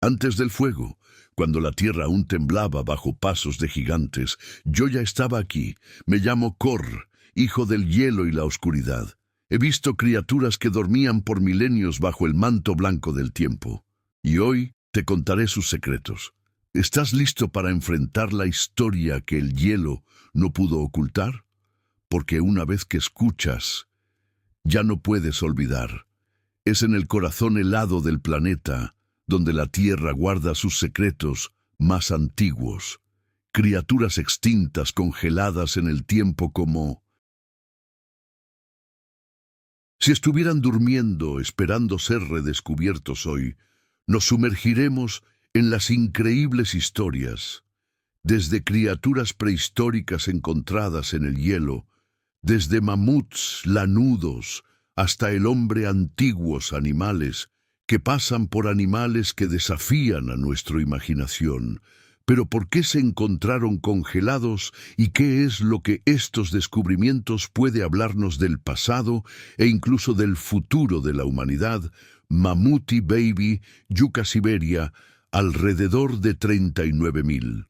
Antes del fuego, cuando la tierra aún temblaba bajo pasos de gigantes, yo ya estaba aquí. Me llamo Kor, hijo del hielo y la oscuridad. He visto criaturas que dormían por milenios bajo el manto blanco del tiempo. Y hoy te contaré sus secretos. ¿Estás listo para enfrentar la historia que el hielo no pudo ocultar? Porque una vez que escuchas, ya no puedes olvidar. Es en el corazón helado del planeta donde la Tierra guarda sus secretos más antiguos. Criaturas extintas congeladas en el tiempo como si estuvieran durmiendo esperando ser redescubiertos hoy. Nos sumergiremos en las increíbles historias, desde criaturas prehistóricas encontradas en el hielo, desde mamuts lanudos hasta el hombre antiguos animales que pasan por animales que desafían a nuestra imaginación. Pero ¿por qué se encontraron congelados y qué es lo que estos descubrimientos puede hablarnos del pasado e incluso del futuro de la humanidad? Mamuti Baby, Yucca Siberia, alrededor de 39.000.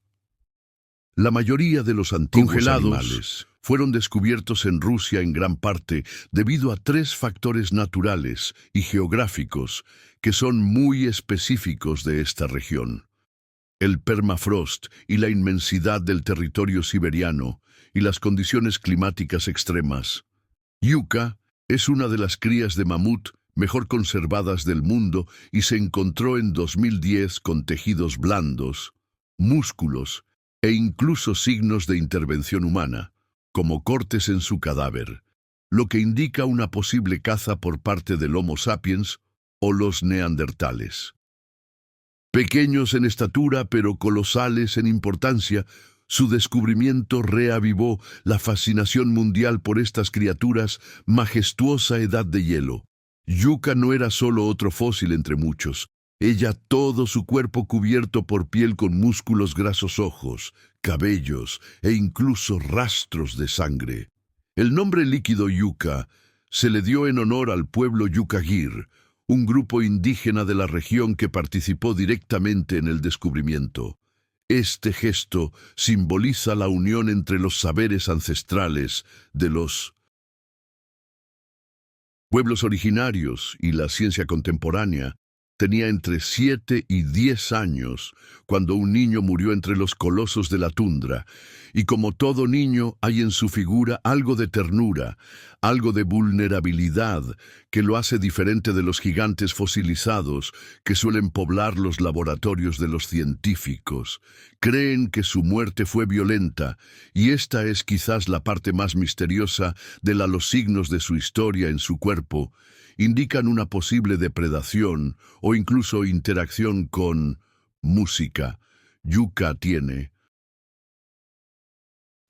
La mayoría de los antiguos animales fueron descubiertos en Rusia en gran parte debido a tres factores naturales y geográficos que son muy específicos de esta región: el permafrost y la inmensidad del territorio siberiano y las condiciones climáticas extremas. Yucca es una de las crías de mamut mejor conservadas del mundo y se encontró en 2010 con tejidos blandos, músculos e incluso signos de intervención humana, como cortes en su cadáver, lo que indica una posible caza por parte del Homo sapiens o los neandertales. Pequeños en estatura pero colosales en importancia, su descubrimiento reavivó la fascinación mundial por estas criaturas majestuosa edad de hielo. Yucca no era solo otro fósil entre muchos. Ella, todo su cuerpo cubierto por piel con músculos grasos, ojos, cabellos e incluso rastros de sangre. El nombre líquido Yucca se le dio en honor al pueblo Yucagir, un grupo indígena de la región que participó directamente en el descubrimiento. Este gesto simboliza la unión entre los saberes ancestrales de los pueblos originarios y la ciencia contemporánea. Tenía entre 7 y 10 años cuando un niño murió entre los colosos de la tundra, y como todo niño hay en su figura algo de ternura, algo de vulnerabilidad que lo hace diferente de los gigantes fosilizados que suelen poblar los laboratorios de los científicos. Creen que su muerte fue violenta, y esta es quizás la parte más misteriosa de los signos de su historia en su cuerpo. Indican una posible depredación o incluso interacción con música. Yucca tiene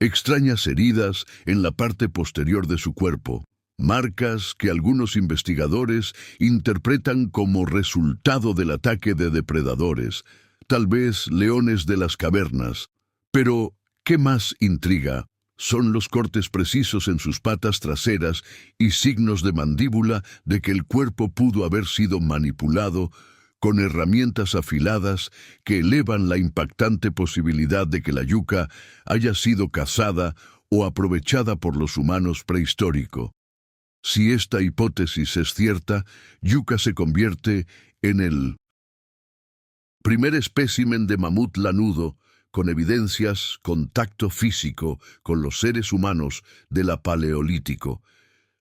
extrañas heridas en la parte posterior de su cuerpo, marcas que algunos investigadores interpretan como resultado del ataque de depredadores, tal vez leones de las cavernas. Pero, ¿qué más intriga? Son los cortes precisos en sus patas traseras y signos de mandíbula de que el cuerpo pudo haber sido manipulado con herramientas afiladas que elevan la impactante posibilidad de que la yuca haya sido cazada o aprovechada por los humanos prehistóricos. Si esta hipótesis es cierta, yuca se convierte en el primer espécimen de mamut lanudo con evidencias, contacto físico con los seres humanos de la Paleolítico.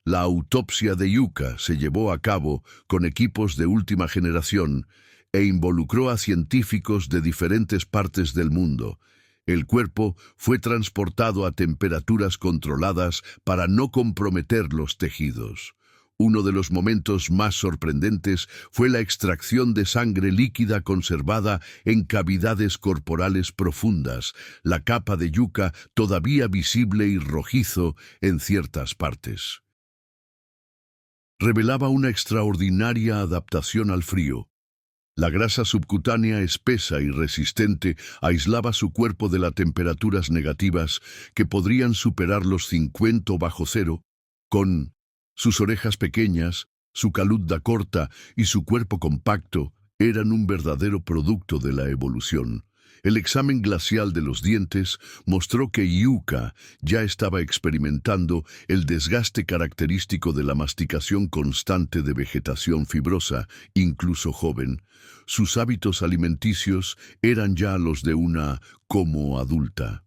La autopsia de Yucca se llevó a cabo con equipos de última generación e involucró a científicos de diferentes partes del mundo. El cuerpo fue transportado a temperaturas controladas para no comprometer los tejidos. Uno de los momentos más sorprendentes fue la extracción de sangre líquida conservada en cavidades corporales profundas, la capa de yuca todavía visible y rojizo en ciertas partes. Revelaba una extraordinaria adaptación al frío. La grasa subcutánea espesa y resistente aislaba su cuerpo de las temperaturas negativas que podrían superar los 50 bajo cero, con sus orejas pequeñas, su caluda corta y su cuerpo compacto. eran un verdadero producto de la evolución. El examen glacial de los dientes mostró que Yucca ya estaba experimentando el desgaste característico de la masticación constante de vegetación fibrosa, incluso joven. Sus hábitos alimenticios eran ya los de una como adulta.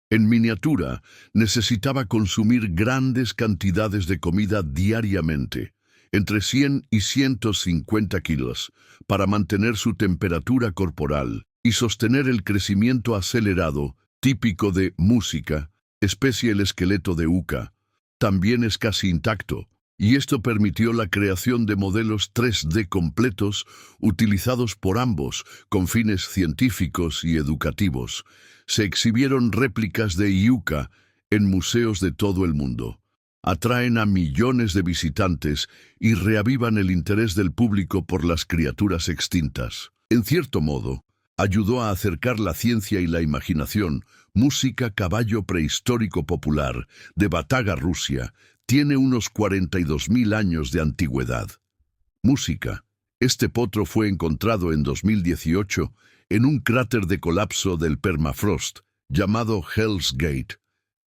En miniatura, necesitaba consumir grandes cantidades de comida diariamente, entre 100 y 150 kilos, para mantener su temperatura corporal y sostener el crecimiento acelerado, típico de música, especie el esqueleto de Yucca. También es casi intacto, y esto permitió la creación de modelos 3D completos utilizados por ambos con fines científicos y educativos. Se exhibieron réplicas de Yucca en museos de todo el mundo. Atraen a millones de visitantes y reavivan el interés del público por las criaturas extintas. En cierto modo, ayudó a acercar la ciencia y la imaginación. Música Caballo prehistórico popular, de Bataga, Rusia, tiene unos 42.000 años de antigüedad. Música. Este potro fue encontrado en 2018 en un cráter de colapso del permafrost, llamado Hell's Gate.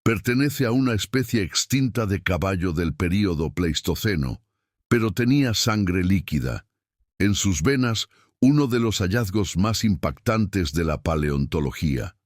Pertenece a una especie extinta de caballo del período Pleistoceno, pero tenía sangre líquida. En sus venas, uno de los hallazgos más impactantes de la paleontología.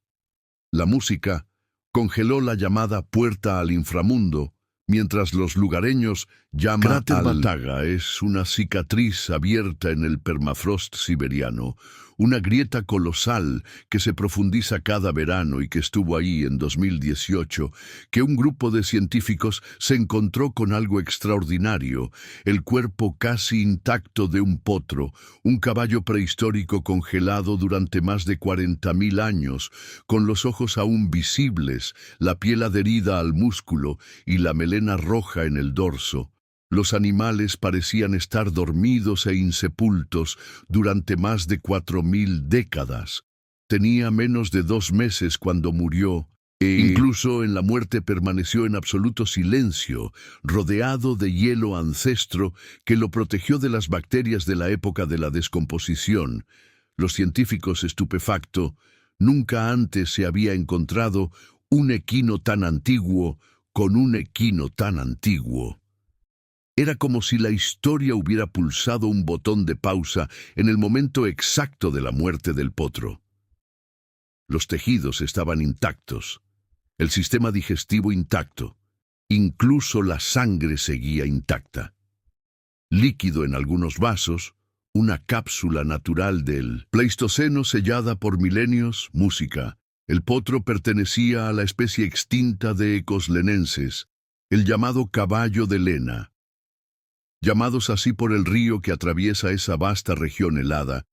La música congeló la llamada puerta al inframundo, mientras los lugareños llaman Cráter Bataga es una cicatriz abierta en el permafrost siberiano, una grieta colosal que se profundiza cada verano y que estuvo ahí en 2018, que un grupo de científicos se encontró con algo extraordinario, el cuerpo casi intacto de un potro, un caballo prehistórico congelado durante más de 40.000 años, con los ojos aún visibles, la piel adherida al músculo y la melena roja en el dorso. Los animales parecían estar dormidos e insepultos durante más de 4.000 décadas. Tenía menos de 2 meses cuando murió, e incluso en la muerte permaneció en absoluto silencio, rodeado de hielo ancestro que lo protegió de las bacterias de la época de la descomposición. Los científicos estupefactos, nunca antes se había encontrado un equino tan antiguo con un equino tan antiguo. Era como si la historia hubiera pulsado un botón de pausa en el momento exacto de la muerte del potro. Los tejidos estaban intactos, el sistema digestivo intacto, incluso la sangre seguía intacta. Líquido en algunos vasos, una cápsula natural del Pleistoceno sellada por milenios, música. El potro pertenecía a la especie extinta de ecoslenenses, el llamado caballo de Lena. Llamados así por el río que atraviesa esa vasta región helada,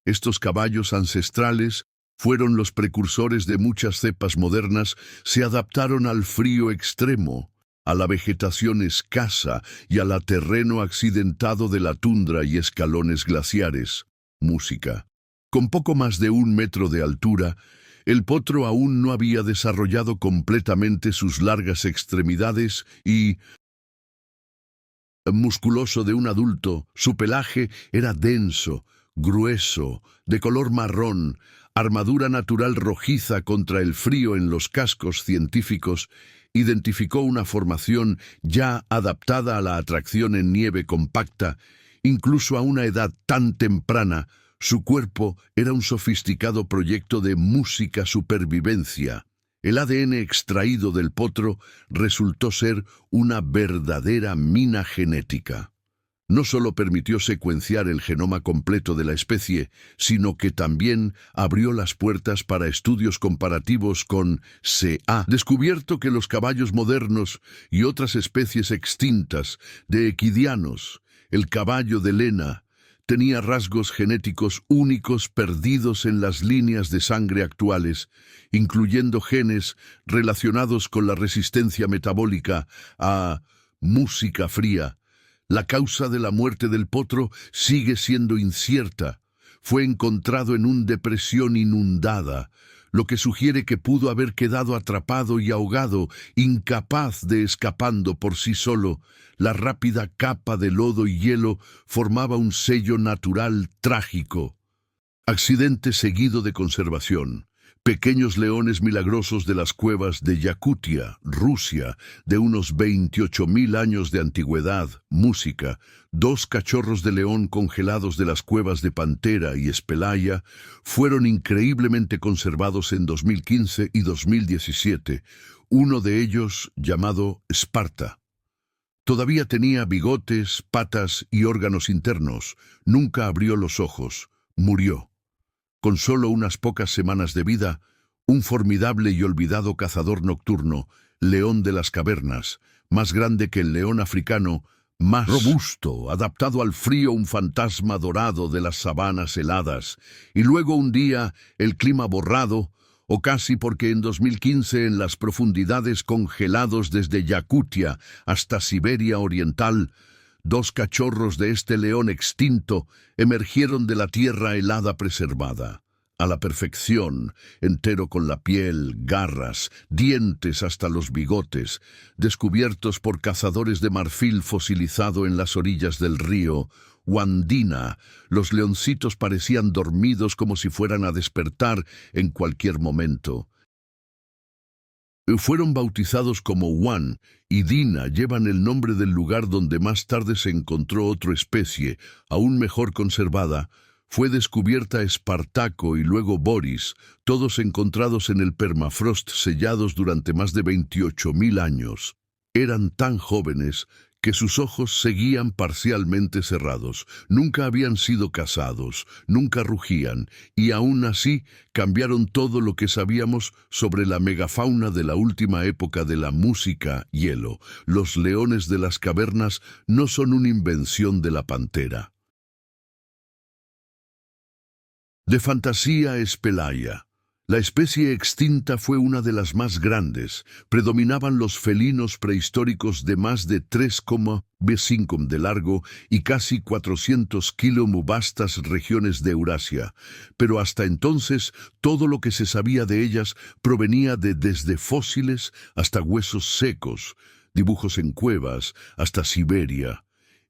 estos caballos ancestrales fueron los precursores de muchas cepas modernas, se adaptaron al frío extremo, a la vegetación escasa y al terreno accidentado de la tundra y escalones glaciares. Música. Con poco más de 1 metro de altura, el potro aún no había desarrollado completamente sus largas extremidades y, musculoso de un adulto, su pelaje era denso, grueso, de color marrón, armadura natural rojiza contra el frío. En los cascos científicos identificó una formación ya adaptada a la atracción en nieve compacta, incluso a una edad tan temprana. Su cuerpo era un sofisticado proyecto de música supervivencia. El ADN extraído del potro resultó ser una verdadera mina genética. No solo permitió secuenciar el genoma completo de la especie, sino que también abrió las puertas para estudios comparativos con se ha descubierto que los caballos modernos y otras especies extintas de equidianos, el caballo de Lena, tenía rasgos genéticos únicos perdidos en las líneas de sangre actuales, incluyendo genes relacionados con la resistencia metabólica a música fría. La causa de la muerte del potro sigue siendo incierta. Fue encontrado en una depresión inundada. lo que sugiere que pudo haber quedado atrapado y ahogado, incapaz de escapando por sí solo. La rápida capa de lodo y hielo formaba un sello natural trágico. Accidente seguido de conservación. Pequeños leones milagrosos de las cuevas de Yakutia, Rusia, de unos 28.000 años de antigüedad, música, 2 cachorros de león congelados de las cuevas de Pantera y Espelaya, fueron increíblemente conservados en 2015 y 2017, uno de ellos llamado Esparta. Todavía tenía bigotes, patas y órganos internos, nunca abrió los ojos, murió. Con solo unas pocas semanas de vida, un formidable y olvidado cazador nocturno, león de las cavernas, más grande que el león africano, más robusto, adaptado al frío, un fantasma dorado de las sabanas heladas, y luego un día el clima borrado, o casi porque en 2015 en las profundidades congelados desde Yakutia hasta Siberia Oriental, 2 cachorros de este león extinto emergieron de la tierra helada preservada, a la perfección, entero con la piel, garras, dientes hasta los bigotes, descubiertos por cazadores de marfil fosilizado en las orillas del río Wandina. Los leoncitos parecían dormidos como si fueran a despertar en cualquier momento. Fueron bautizados como Wan y Dina, llevan el nombre del lugar donde más tarde se encontró otra especie, aún mejor conservada. Fue descubierta Espartaco y luego Boris, todos encontrados en el permafrost sellados durante más de 28.000 años. Eran tan jóvenes que sus ojos seguían parcialmente cerrados, nunca habían sido cazados, nunca rugían, y aún así cambiaron todo lo que sabíamos sobre la megafauna de la última época de la música hielo. Los leones de las cavernas no son una invención de la pantera. De fantasía Espelaya. La especie extinta fue una de las más grandes. Predominaban los felinos prehistóricos de más de 3,5 de largo y casi 400 kilómetros vastas regiones de Eurasia. Pero hasta entonces todo lo que se sabía de ellas provenía desde fósiles hasta huesos secos, dibujos en cuevas hasta Siberia.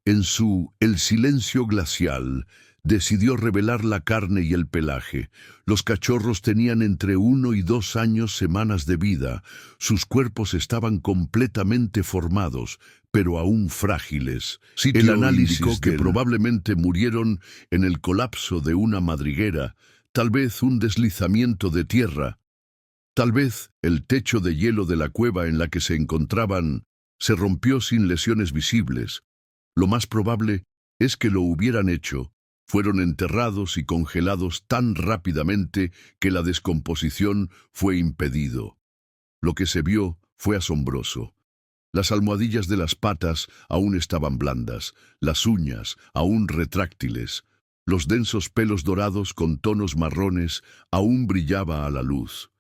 En su El silencio glacial, decidió revelar la carne y el pelaje. Los cachorros tenían entre 1 y 2 años semanas de vida. Sus cuerpos estaban completamente formados, pero aún frágiles. El análisis indicó que probablemente murieron en el colapso de una madriguera, tal vez un deslizamiento de tierra. Tal vez el techo de hielo de la cueva en la que se encontraban se rompió sin lesiones visibles. Lo más probable es que lo hubieran hecho. Fueron enterrados y congelados tan rápidamente que la descomposición fue impedido. Lo que se vio fue asombroso. Las almohadillas de las patas aún estaban blandas, las uñas aún retráctiles. Los densos pelos dorados con tonos marrones aún brillaba a la luz.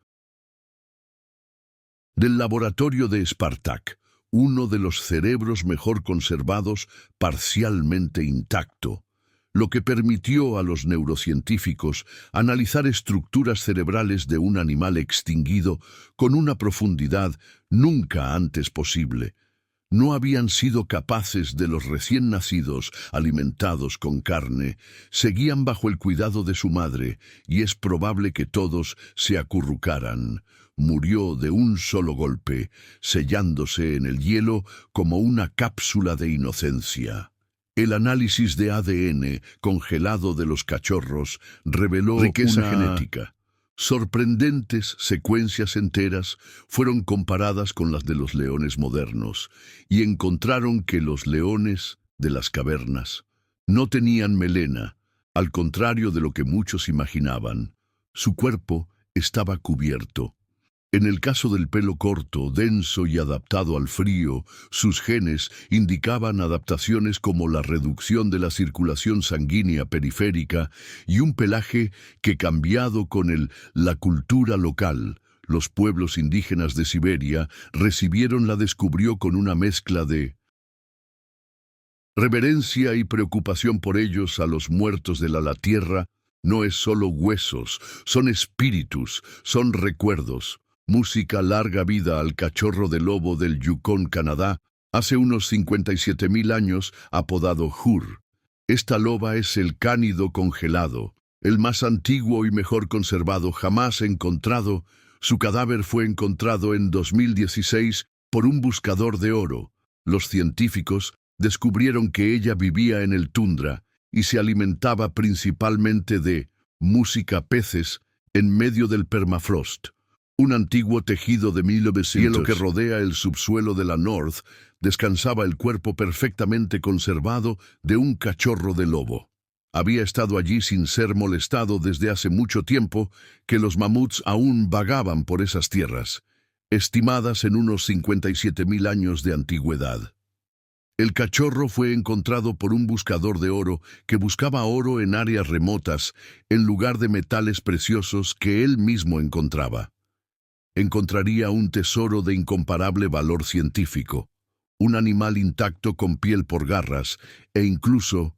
Del laboratorio de Spartak, uno de los cerebros mejor conservados, parcialmente intacto, lo que permitió a los neurocientíficos analizar estructuras cerebrales de un animal extinguido con una profundidad nunca antes posible. No habían sido capaces de los recién nacidos, alimentados con carne, seguían bajo el cuidado de su madre, y es probable que todos se acurrucaran. Murió de un solo golpe, sellándose en el hielo como una cápsula de inocencia. El análisis de ADN congelado de los cachorros reveló riqueza genética. Sorprendentes secuencias enteras fueron comparadas con las de los leones modernos y encontraron que los leones de las cavernas no tenían melena, al contrario de lo que muchos imaginaban. Su cuerpo estaba cubierto. En el caso del pelo corto, denso y adaptado al frío, sus genes indicaban adaptaciones como la reducción de la circulación sanguínea periférica y un pelaje que, cambiado con la cultura local, los pueblos indígenas de Siberia la descubrió con una mezcla de reverencia y preocupación por ellos, a los muertos de la tierra, No es solo huesos, son espíritus, son recuerdos. Música larga vida al cachorro de lobo del Yukon, Canadá, hace unos 57.000 años, apodado Hur. Esta loba es el cánido congelado, el más antiguo y mejor conservado jamás encontrado. Su cadáver fue encontrado en 2016 por un buscador de oro. Los científicos descubrieron que ella vivía en el tundra y se alimentaba principalmente de música peces en medio del permafrost. Un antiguo tejido de 1900 hielo que rodea el subsuelo de la North descansaba el cuerpo perfectamente conservado de un cachorro de lobo. Había estado allí sin ser molestado desde hace mucho tiempo que los mamuts aún vagaban por esas tierras, estimadas en unos 57.000 años de antigüedad. El cachorro fue encontrado por un buscador de oro que buscaba oro en áreas remotas en lugar de metales preciosos que él mismo encontraba. Encontraría un tesoro de incomparable valor científico, un animal intacto con piel por garras e incluso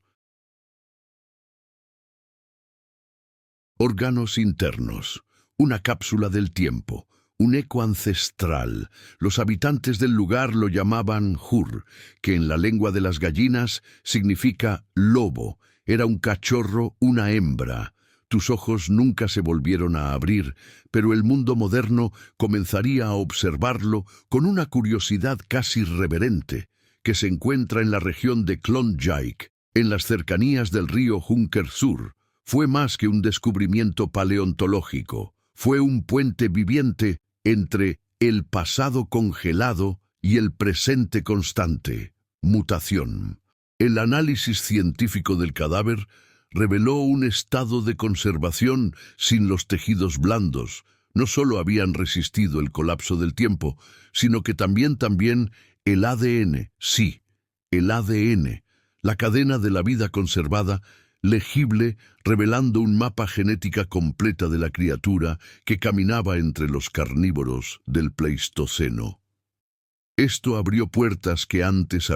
órganos internos, una cápsula del tiempo, un eco ancestral. Los habitantes del lugar lo llamaban Hur, que en la lengua de las gallinas significa lobo. Era un cachorro, una hembra. Tus ojos nunca se volvieron a abrir, pero el mundo moderno comenzaría a observarlo con una curiosidad casi reverente, que se encuentra en la región de Klondike, en las cercanías del río Hunker Sur. Fue más que un descubrimiento paleontológico, fue un puente viviente entre el pasado congelado y el presente constante. Mutación. El análisis científico del cadáver reveló un estado de conservación sin los tejidos blandos. No solo habían resistido el colapso del tiempo, sino que también el ADN, sí, el ADN, la cadena de la vida conservada, legible, revelando un mapa genética completa de la criatura que caminaba entre los carnívoros del Pleistoceno. Esto abrió puertas que antes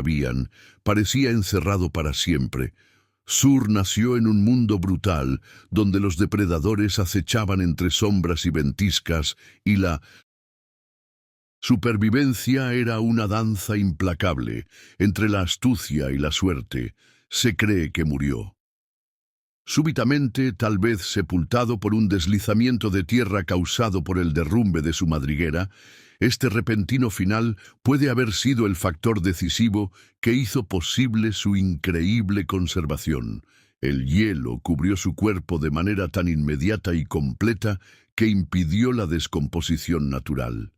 parecía encerrado para siempre. Sur nació en un mundo brutal, donde los depredadores acechaban entre sombras y ventiscas, y la supervivencia era una danza implacable entre la astucia y la suerte. Se cree que murió súbitamente, tal vez sepultado por un deslizamiento de tierra causado por el derrumbe de su madriguera. Este repentino final puede haber sido el factor decisivo que hizo posible su increíble conservación. El hielo cubrió su cuerpo de manera tan inmediata y completa que impidió la descomposición natural.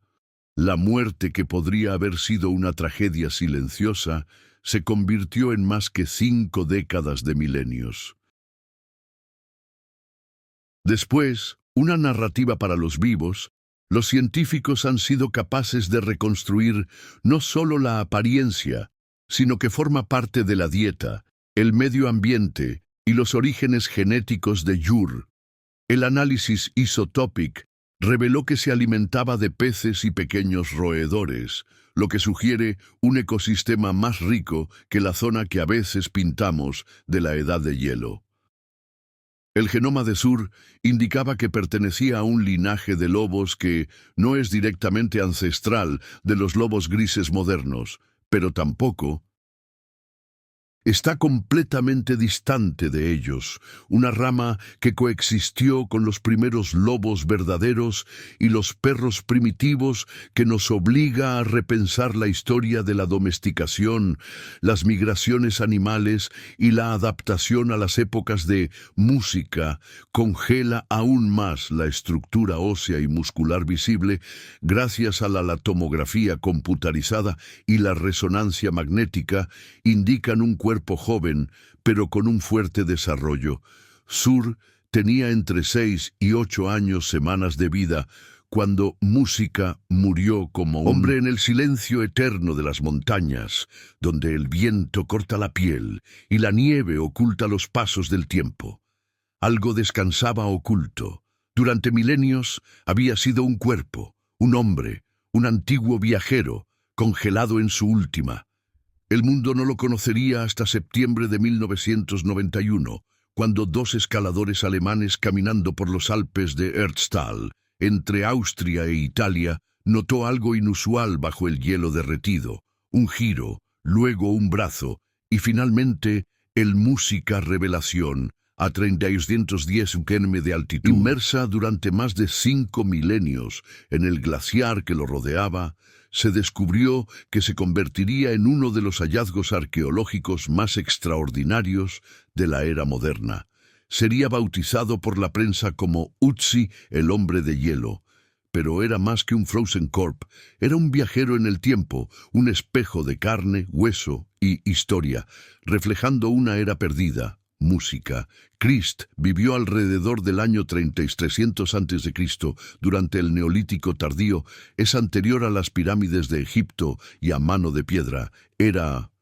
La muerte, que podría haber sido una tragedia silenciosa, se convirtió en más que 5 décadas de milenios. Después, una narrativa para los vivos. Los científicos han sido capaces de reconstruir no solo la apariencia, sino que forma parte de la dieta, el medio ambiente y los orígenes genéticos de Yur. El análisis Isotopic reveló que se alimentaba de peces y pequeños roedores, lo que sugiere un ecosistema más rico que la zona que a veces pintamos de la edad de hielo. El genoma de Sur indicaba que pertenecía a un linaje de lobos que no es directamente ancestral de los lobos grises modernos, pero tampoco está completamente distante de ellos, una rama que coexistió con los primeros lobos verdaderos y los perros primitivos, que nos obliga a repensar la historia de la domesticación, las migraciones animales y la adaptación a las épocas de música. Congela aún más la estructura ósea y muscular visible gracias a la tomografía computarizada y la resonancia magnética. Indican un cuerpo joven, pero con un fuerte desarrollo. Sur tenía entre 6 y 8 años semanas de vida cuando Música murió como un hombre en el silencio eterno de las montañas, donde el viento corta la piel y la nieve oculta los pasos del tiempo. Algo descansaba oculto. Durante milenios había sido un cuerpo, un hombre, un antiguo viajero, congelado en su última. El mundo no lo conocería hasta septiembre de 1991, cuando dos escaladores alemanes caminando por los Alpes de Erztal, entre Austria e Italia, notó algo inusual bajo el hielo derretido, un giro, luego un brazo, y finalmente el Música Revelación, a 310 km de altitud, inmersa durante más de 5 milenios en el glaciar que lo rodeaba, se descubrió que se convertiría en uno de los hallazgos arqueológicos más extraordinarios de la era moderna. Sería bautizado por la prensa como Ötzi, el hombre de hielo. Pero era más que un Frozen Corp, era un viajero en el tiempo, un espejo de carne, hueso y historia, reflejando una era perdida. Música. Crist vivió alrededor del año 3300 a.C. durante el Neolítico tardío, es anterior a las pirámides de Egipto y a Mano de Piedra. Era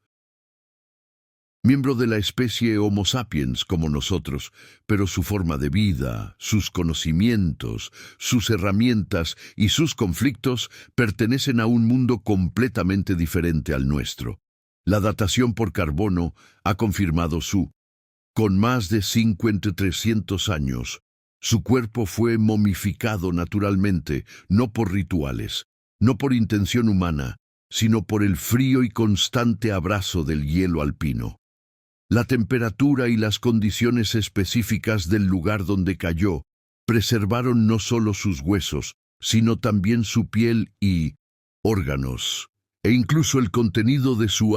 miembro de la especie Homo sapiens como nosotros, pero su forma de vida, sus conocimientos, sus herramientas y sus conflictos pertenecen a un mundo completamente diferente al nuestro. La datación por carbono ha confirmado con más de 5.300 años, su cuerpo fue momificado naturalmente, no por rituales, no por intención humana, sino por el frío y constante abrazo del hielo alpino. La temperatura y las condiciones específicas del lugar donde cayó preservaron no solo sus huesos, sino también su piel y órganos. E incluso el contenido de su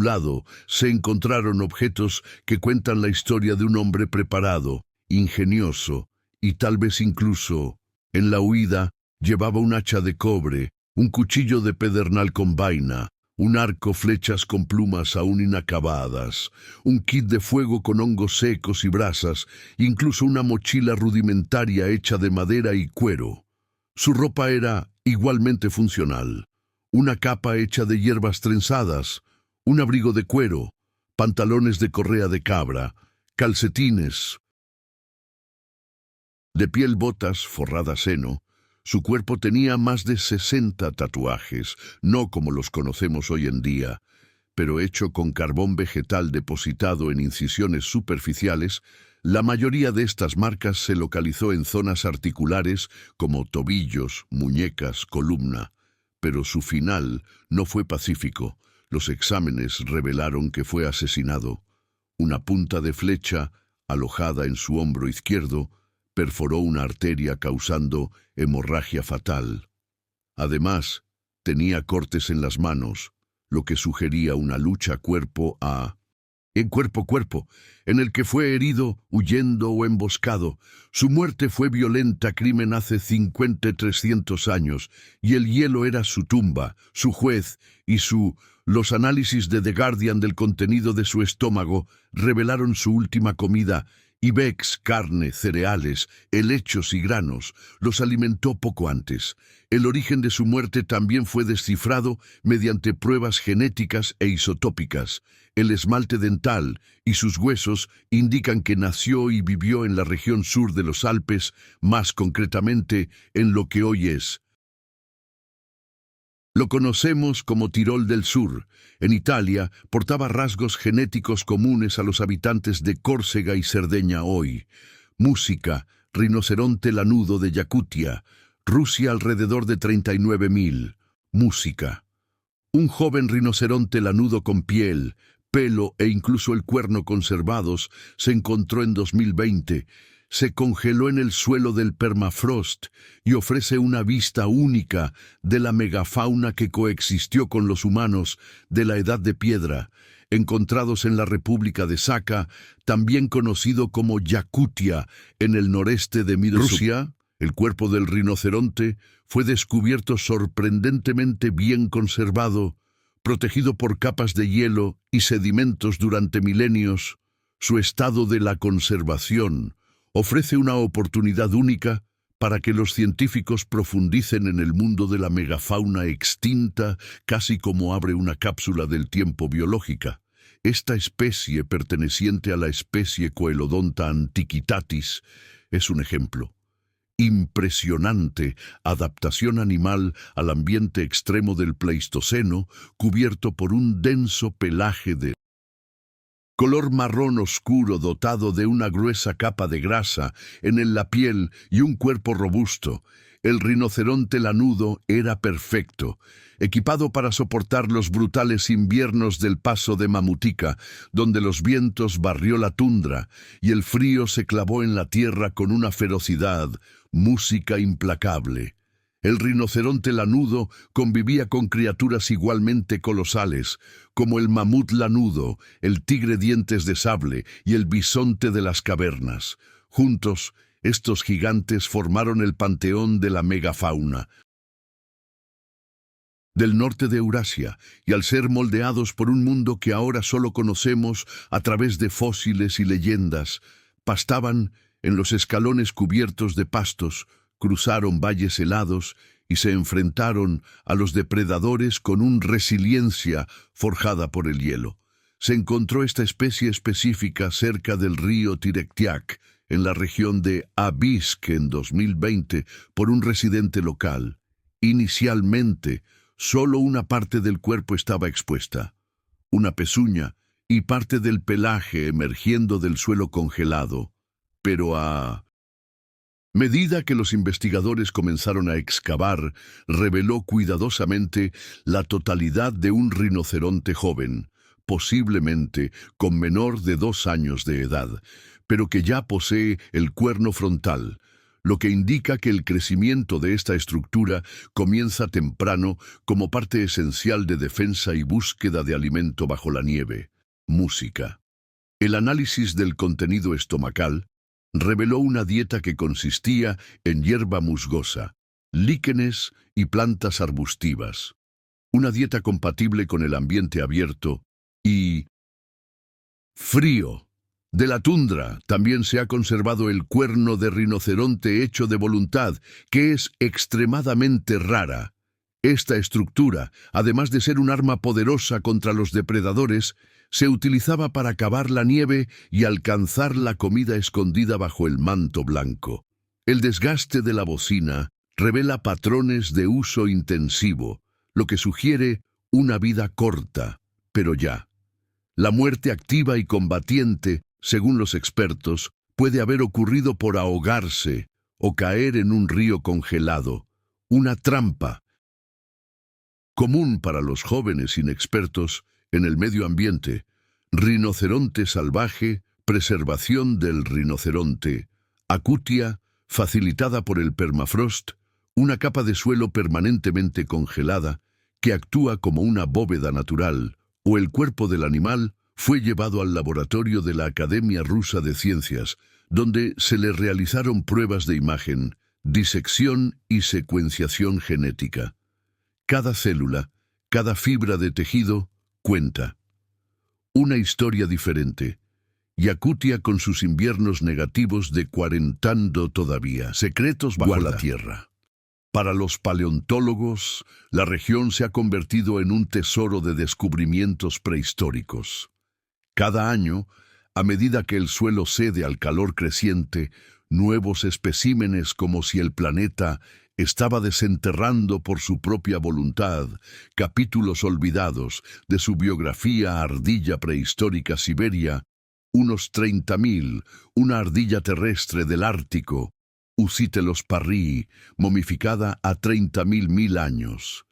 lado, se encontraron objetos que cuentan la historia de un hombre preparado, ingenioso, y tal vez incluso, en la huida, llevaba un hacha de cobre, un cuchillo de pedernal con vaina, un arco, flechas con plumas aún inacabadas, un kit de fuego con hongos secos y brasas, incluso una mochila rudimentaria hecha de madera y cuero. Su ropa era igualmente funcional. Una capa hecha de hierbas trenzadas, un abrigo de cuero, pantalones de correa de cabra, calcetines de piel, botas forradas heno. Su cuerpo tenía más de 60 tatuajes, no como los conocemos hoy en día, pero hecho con carbón vegetal depositado en incisiones superficiales. La mayoría de estas marcas se localizó en zonas articulares como tobillos, muñecas, columna. Pero su final no fue pacífico. Los exámenes revelaron que fue asesinado. Una punta de flecha, alojada en su hombro izquierdo, perforó una arteria causando hemorragia fatal. Además, tenía cortes en las manos, lo que sugería una lucha cuerpo a cuerpo, en el que fue herido, huyendo o emboscado. Su muerte fue violenta crimen hace 300 años, y el hielo era su tumba, su juez, y los análisis de The Guardian del contenido de su estómago revelaron su última comida. Ibex, carne, cereales, helechos y granos, los alimentó poco antes. El origen de su muerte también fue descifrado mediante pruebas genéticas e isotópicas. El esmalte dental y sus huesos indican que nació y vivió en la región sur de los Alpes, más concretamente en lo que hoy lo conocemos como Tirol del Sur. En Italia, portaba rasgos genéticos comunes a los habitantes de Córcega y Cerdeña hoy. Música, rinoceronte lanudo de Yakutia. Rusia alrededor de 39.000. Música. Un joven rinoceronte lanudo con piel, pelo e incluso el cuerno conservados se encontró en 2020. Se congeló en el suelo del permafrost y ofrece una vista única de la megafauna que coexistió con los humanos de la Edad de Piedra, encontrados en la República de Sakha, también conocido como Yakutia, en el noreste de Rusia. El cuerpo del rinoceronte fue descubierto sorprendentemente bien conservado, protegido por capas de hielo y sedimentos durante milenios. Su estado de la conservación ofrece una oportunidad única para que los científicos profundicen en el mundo de la megafauna extinta, casi como abre una cápsula del tiempo biológica. Esta especie, perteneciente a la especie Coelodonta antiquitatis, es un ejemplo. Impresionante adaptación animal al ambiente extremo del Pleistoceno, cubierto por un denso pelaje de color marrón oscuro dotado de una gruesa capa de grasa en la piel y un cuerpo robusto. El rinoceronte lanudo era perfecto, equipado para soportar los brutales inviernos del paso de Mamutica, donde los vientos barrió la tundra y el frío se clavó en la tierra con una ferocidad, música implacable. El rinoceronte lanudo convivía con criaturas igualmente colosales, como el mamut lanudo, el tigre dientes de sable y el bisonte de las cavernas. Juntos, estos gigantes formaron el panteón de la megafauna del norte de Eurasia, y al ser moldeados por un mundo que ahora solo conocemos a través de fósiles y leyendas, pastaban en los escalones cubiertos de pastos, cruzaron valles helados y se enfrentaron a los depredadores con una resiliencia forjada por el hielo. Se encontró esta especie específica cerca del río Tirectiac, en la región de Abisk en 2020, por un residente local. Inicialmente, solo una parte del cuerpo estaba expuesta, una pezuña y parte del pelaje emergiendo del suelo congelado, pero a medida que los investigadores comenzaron a excavar, reveló cuidadosamente la totalidad de un rinoceronte joven, posiblemente con menor de 2 años de edad, pero que ya posee el cuerno frontal, lo que indica que el crecimiento de esta estructura comienza temprano como parte esencial de defensa y búsqueda de alimento bajo la nieve. Música. El análisis del contenido estomacal reveló una dieta que consistía en hierba musgosa, líquenes y plantas arbustivas. Una dieta compatible con el ambiente abierto y frío. De la tundra también se ha conservado el cuerno de rinoceronte hecho de voluntad, que es extremadamente rara. Esta estructura, además de ser un arma poderosa contra los depredadores, se utilizaba para cavar la nieve y alcanzar la comida escondida bajo el manto blanco. El desgaste de la bocina revela patrones de uso intensivo, lo que sugiere una vida corta, pero ya. La muerte activa y combatiente, según los expertos, puede haber ocurrido por ahogarse o caer en un río congelado, una trampa común para los jóvenes inexpertos en el medio ambiente. Rinoceronte salvaje, preservación del rinoceronte, acutia, facilitada por el permafrost, una capa de suelo permanentemente congelada que actúa como una bóveda natural, o el cuerpo del animal fue llevado al laboratorio de la Academia Rusa de Ciencias, donde se le realizaron pruebas de imagen, disección y secuenciación genética. Cada célula, cada fibra de tejido, cuenta. Una historia diferente. Yakutia con sus inviernos negativos de cuarentando todavía, secretos bajo la tierra. Para los paleontólogos, la región se ha convertido en un tesoro de descubrimientos prehistóricos. Cada año, a medida que el suelo cede al calor creciente, nuevos especímenes como si el planeta estaba desenterrando por su propia voluntad capítulos olvidados de su biografía ardilla prehistórica Siberia, unos 30.000, una ardilla terrestre del Ártico, Ucitelos parrii, momificada a 30.000 años.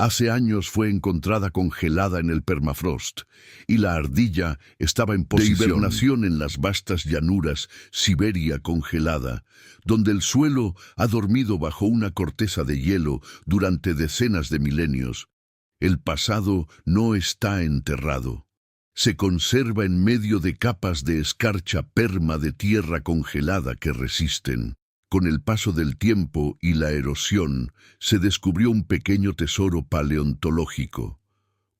Hace años fue encontrada congelada en el permafrost, y la ardilla estaba en posición de hibernación en las vastas llanuras Siberia congelada, donde el suelo ha dormido bajo una corteza de hielo durante decenas de milenios. El pasado no está enterrado. Se conserva en medio de capas de escarcha perma de tierra congelada que resisten. Con el paso del tiempo y la erosión, se descubrió un pequeño tesoro paleontológico,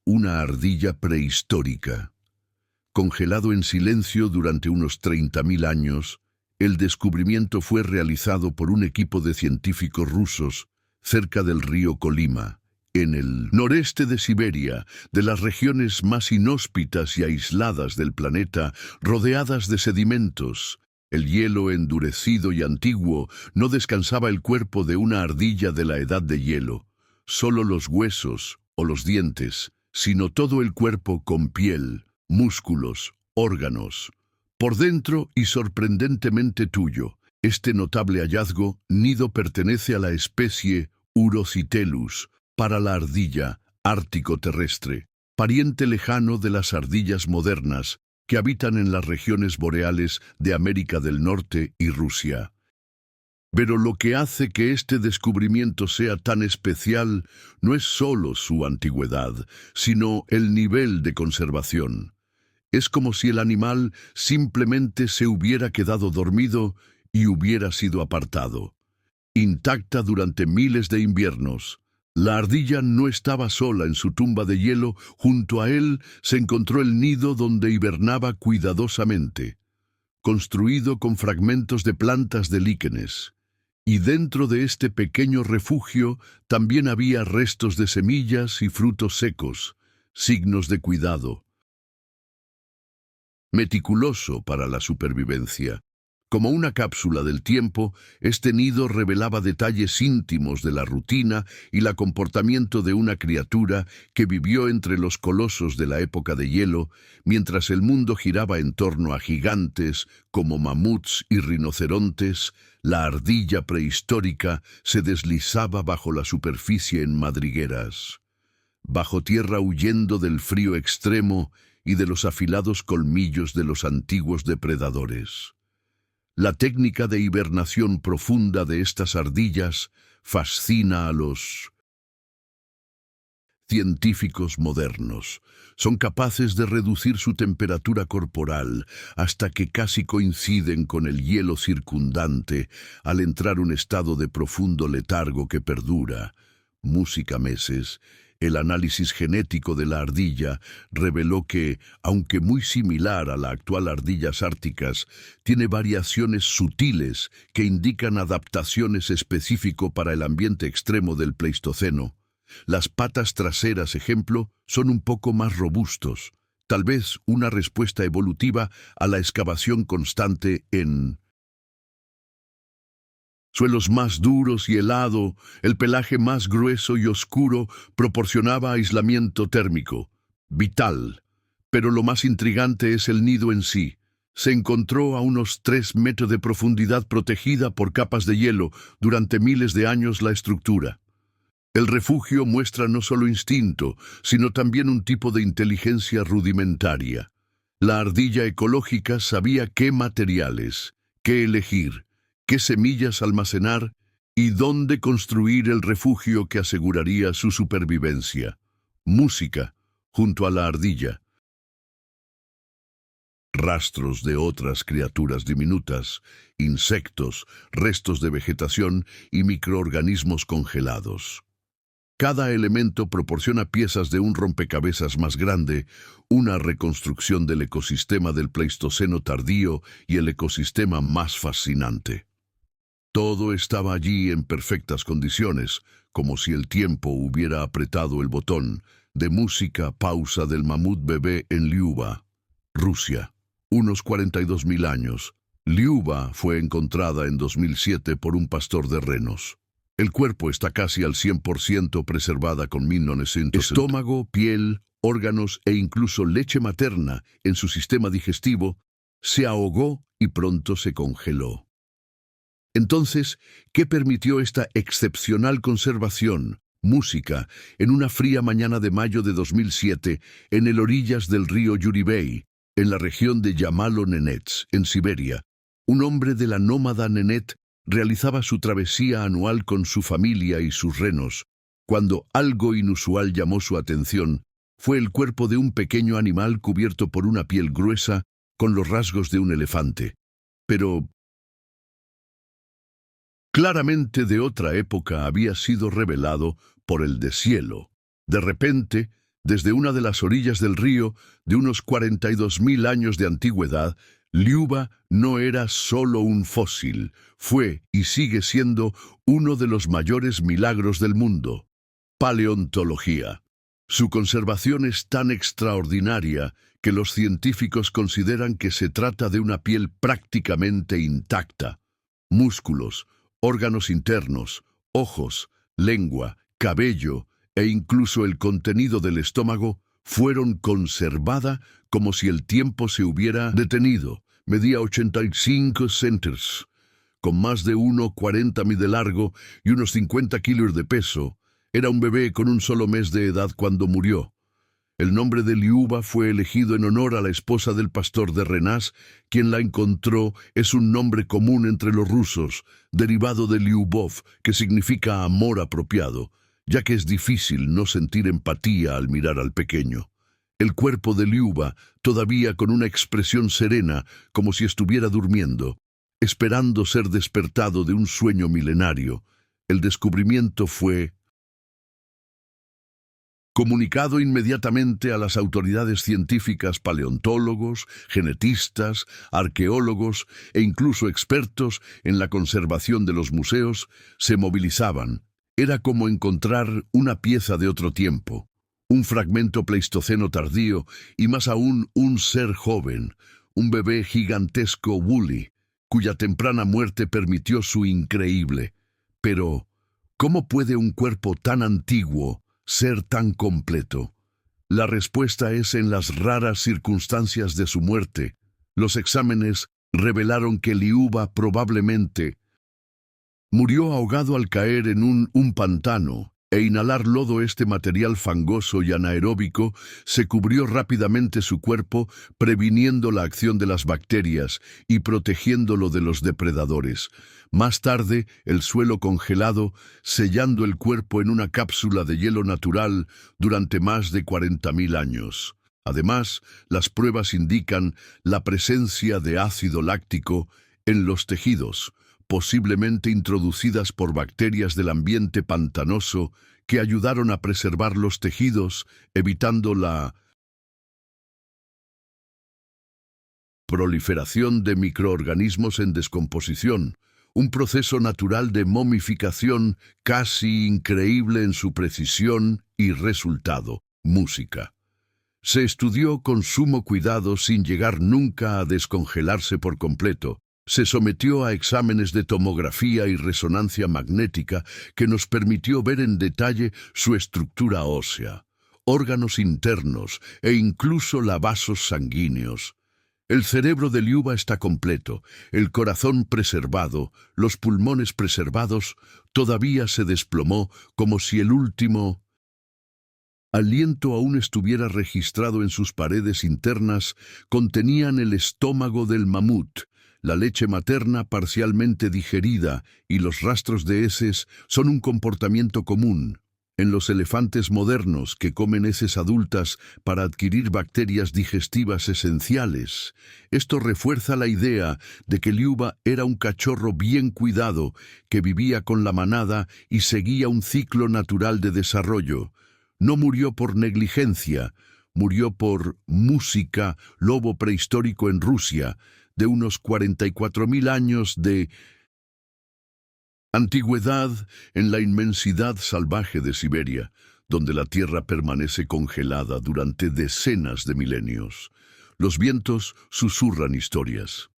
una ardilla prehistórica. Congelado en silencio durante unos 30.000 años, el descubrimiento fue realizado por un equipo de científicos rusos cerca del río Kolima, en el noreste de Siberia, de las regiones más inhóspitas y aisladas del planeta, rodeadas de sedimentos. El hielo endurecido y antiguo no descansaba el cuerpo de una ardilla de la edad de hielo, solo los huesos o los dientes, sino todo el cuerpo con piel, músculos, órganos. Por dentro y sorprendentemente tuyo, este notable hallazgo, nido pertenece a la especie Urocitellus, para la ardilla ártico terrestre, pariente lejano de las ardillas modernas que habitan en las regiones boreales de América del Norte y Rusia. Pero lo que hace que este descubrimiento sea tan especial no es solo su antigüedad, sino el nivel de conservación. Es como si el animal simplemente se hubiera quedado dormido y hubiera sido apartado. Intacta durante miles de inviernos, la ardilla no estaba sola en su tumba de hielo. Junto a él se encontró el nido donde hibernaba cuidadosamente, construido con fragmentos de plantas de líquenes. Y dentro de este pequeño refugio también había restos de semillas y frutos secos, signos de cuidado meticuloso para la supervivencia. Como una cápsula del tiempo, este nido revelaba detalles íntimos de la rutina y el comportamiento de una criatura que vivió entre los colosos de la época de hielo, mientras el mundo giraba en torno a gigantes como mamuts y rinocerontes. La ardilla prehistórica se deslizaba bajo la superficie en madrigueras, bajo tierra, huyendo del frío extremo y de los afilados colmillos de los antiguos depredadores. La técnica de hibernación profunda de estas ardillas fascina a los científicos modernos. Son capaces de reducir su temperatura corporal hasta que casi coinciden con el hielo circundante al entrar en un estado de profundo letargo que perdura meses. El análisis genético de la ardilla reveló que, aunque muy similar a la actual ardillas árticas, tiene variaciones sutiles que indican adaptaciones específicas para el ambiente extremo del Pleistoceno. Las patas traseras, ejemplo, son un poco más robustos, tal vez una respuesta evolutiva a la excavación constante en suelos más duros y helado. El pelaje más grueso y oscuro proporcionaba aislamiento térmico, vital. Pero lo más intrigante es el nido en sí. Se encontró a unos 3 metros de profundidad, protegida por capas de hielo durante miles de años. La estructura. El refugio muestra no solo instinto, sino también un tipo de inteligencia rudimentaria. La ardilla ecológica sabía qué materiales, qué elegir, qué semillas almacenar y dónde construir el refugio que aseguraría su supervivencia. Música, junto a la ardilla. Rastros de otras criaturas diminutas, insectos, restos de vegetación y microorganismos congelados. Cada elemento proporciona piezas de un rompecabezas más grande, una reconstrucción del ecosistema del Pleistoceno tardío y el ecosistema más fascinante. Todo estaba allí en perfectas condiciones, como si el tiempo hubiera apretado el botón. De música, pausa del mamut bebé en Liuba, Rusia. Unos 42.000 años. Liuba fue encontrada en 2007 por un pastor de renos. El cuerpo está casi al 100% preservada con 1900. Estómago, piel, órganos e incluso leche materna en su sistema digestivo se ahogó y pronto se congeló. Entonces, ¿qué permitió esta excepcional conservación? Música, en una fría mañana de mayo de 2007, en el orillas del río Yuribey, en la región de Yamalo-Nenets, en Siberia. Un hombre de la nómada Nenet realizaba su travesía anual con su familia y sus renos, cuando algo inusual llamó su atención. Fue el cuerpo de un pequeño animal cubierto por una piel gruesa, con los rasgos de un elefante. Pero claramente de otra época, había sido revelado por el deshielo. De repente, desde una de las orillas del río, de unos 42.000 años de antigüedad, Liuba no era solo un fósil, fue y sigue siendo uno de los mayores milagros del mundo. Paleontología. Su conservación es tan extraordinaria que los científicos consideran que se trata de una piel prácticamente intacta. Músculos, órganos internos, ojos, lengua, cabello e incluso el contenido del estómago fueron conservada como si el tiempo se hubiera detenido. Medía 85 centímetros, con más de 1,40 m de largo y unos 50 kilos de peso. Era un bebé con un solo mes de edad cuando murió. El nombre de Liuba fue elegido en honor a la esposa del pastor de Renás, quien la encontró. Es un nombre común entre los rusos, derivado de Lyubov, que significa amor apropiado, ya que es difícil no sentir empatía al mirar al pequeño. El cuerpo de Liuba, todavía con una expresión serena, como si estuviera durmiendo, esperando ser despertado de un sueño milenario. El descubrimiento fue comunicado inmediatamente a las autoridades científicas, paleontólogos, genetistas, arqueólogos e incluso expertos en la conservación de los museos se movilizaban. Era como encontrar una pieza de otro tiempo, un fragmento pleistoceno tardío y más aún un ser joven, un bebé gigantesco Wooly, cuya temprana muerte permitió su increíble. Pero, ¿cómo puede un cuerpo tan antiguo ser tan completo? La respuesta es en las raras circunstancias de su muerte. Los exámenes revelaron que Liuba probablemente murió ahogado al caer en un pantano e inhalar lodo. Este material fangoso y anaeróbico se cubrió rápidamente su cuerpo, previniendo la acción de las bacterias y protegiéndolo de los depredadores. Más tarde, el suelo congelado, sellando el cuerpo en una cápsula de hielo natural durante más de 40.000 años. Además, las pruebas indican la presencia de ácido láctico en los tejidos, posiblemente introducidas por bacterias del ambiente pantanoso que ayudaron a preservar los tejidos, evitando la proliferación de microorganismos en descomposición, un proceso natural de momificación casi increíble en su precisión y resultado. Música. Se estudió con sumo cuidado sin llegar nunca a descongelarse por completo. Se sometió a exámenes de tomografía y resonancia magnética que nos permitió ver en detalle su estructura ósea, órganos internos e incluso los vasos sanguíneos. El cerebro de Liuba está completo, el corazón preservado, los pulmones preservados. Todavía se desplomó como si el último aliento aún estuviera registrado en sus paredes internas. Contenían el estómago del mamut, la leche materna parcialmente digerida y los rastros de heces son un comportamiento común en los elefantes modernos que comen heces adultas para adquirir bacterias digestivas esenciales. Esto refuerza la idea de que Liuba era un cachorro bien cuidado que vivía con la manada y seguía un ciclo natural de desarrollo. No murió por negligencia, murió por música. Lobo prehistórico en Rusia, de unos 44.000 años de antigüedad, en la inmensidad salvaje de Siberia, donde la tierra permanece congelada durante decenas de milenios. Los vientos susurran historias.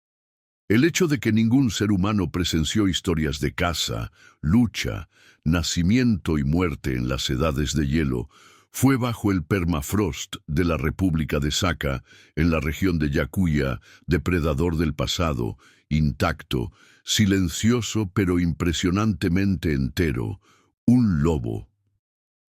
El hecho de que ningún ser humano presenció historias de caza, lucha, nacimiento y muerte en las edades de hielo fue bajo el permafrost de la República de Sakha, en la región de Yakutia, depredador del pasado, intacto, silencioso pero impresionantemente entero, un lobo.